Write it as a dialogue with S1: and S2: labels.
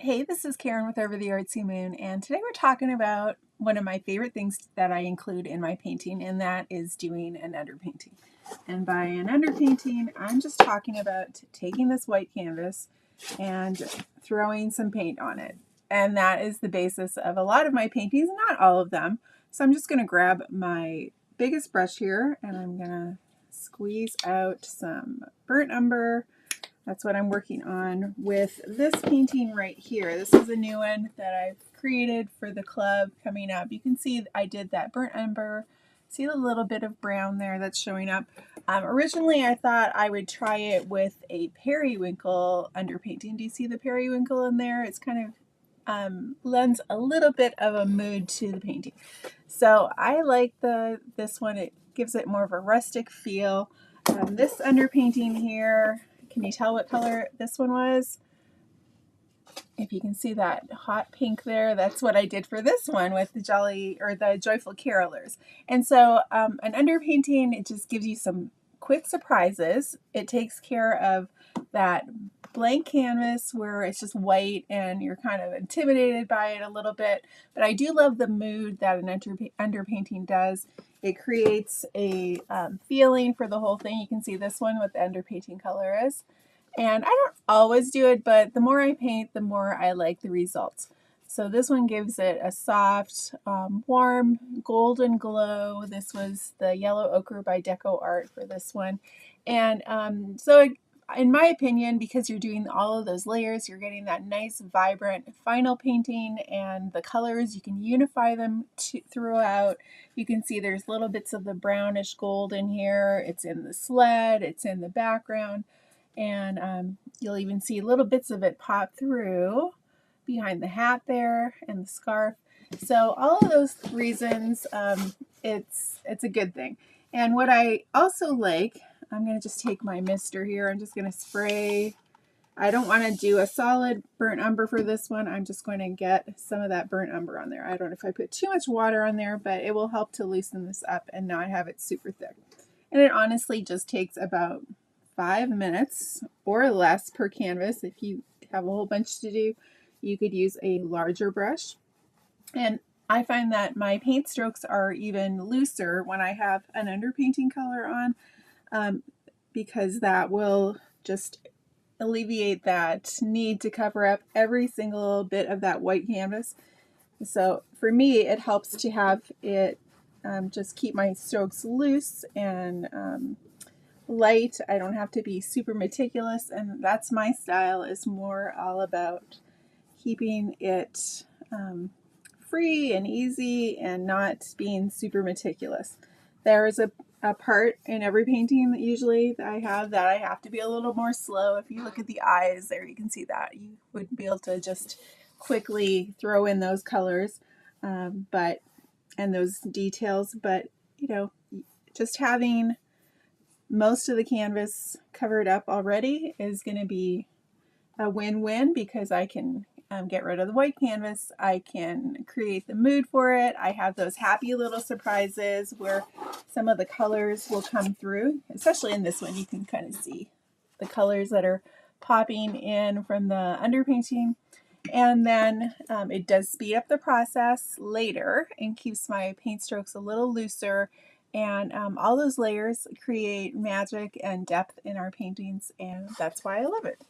S1: Hey, this is Karen with Over the Artsy Moon, and today we're talking about one of my favorite things that I include in my painting, and that is doing an underpainting. And by an underpainting, I'm just talking about taking this white canvas and throwing some paint on it. And that is the basis of a lot of my paintings, not all of them. So I'm just going to grab my biggest brush here, and I'm going to squeeze out some burnt umber. That's what I'm working on with this painting right here. This is a new one that I've created for the club coming up. You can see I did that burnt umber. See the little bit of brown there that's showing up. Originally, I thought I would try it with a periwinkle underpainting. Do you see the periwinkle in there? It's kind of lends a little bit of a mood to the painting. So I like this one. It gives it more of a rustic feel. This underpainting here, can you tell what color this one was? If you can see that hot pink there, that's what I did for this one with the the Joyful Carolers. And so an underpainting, it just gives you some quick surprises. It takes care of that blank canvas where it's just white and you're kind of intimidated by it a little bit. But I do love the mood that an underpainting does. It creates a feeling for the whole thing. You can see this one what the underpainting color is. And I don't always do it, but the more I paint, the more I like the results. So this one gives it a soft, warm, golden glow. This was the yellow ochre by Deco Art for this one. And in my opinion, because you're doing all of those layers, you're getting that nice, vibrant final painting, and the colors, you can unify them throughout. You can see there's little bits of the brownish gold in here. It's in the sled, it's in the background. And you'll even see little bits of it pop through behind the hat there and the scarf. So all of those reasons, it's a good thing. And what I also like, I'm going to just take my mister here. I'm just going to spray. I don't want to do a solid burnt umber for this one. I'm just going to get some of that burnt umber on there. I don't know if I put too much water on there, but it will help to loosen this up and not have it super thick. And it honestly just takes about 5 minutes or less per canvas. If you have a whole bunch to do, you could use a larger brush. And I find that my paint strokes are even looser when I have an underpainting color on, because that will just alleviate that need to cover up every single bit of that white canvas. So for me, it helps to have it just keep my strokes loose and light. I don't have to be super meticulous, and that's my style, is more all about keeping it free and easy and not being super meticulous. There is a part in every painting that usually that I have to be a little more slow. If you look at the eyes there, you can see that. You wouldn't be able to just quickly throw in those colors and those details, but just having most of the canvas covered up already is going to be a win-win, because I can get rid of the white canvas. I can create the mood for it. I have those happy little surprises where some of the colors will come through, especially in this one. You can kind of see the colors that are popping in from the underpainting. And then it does speed up the process later and keeps my paint strokes a little looser. And all those layers create magic and depth in our paintings, and that's why I love it.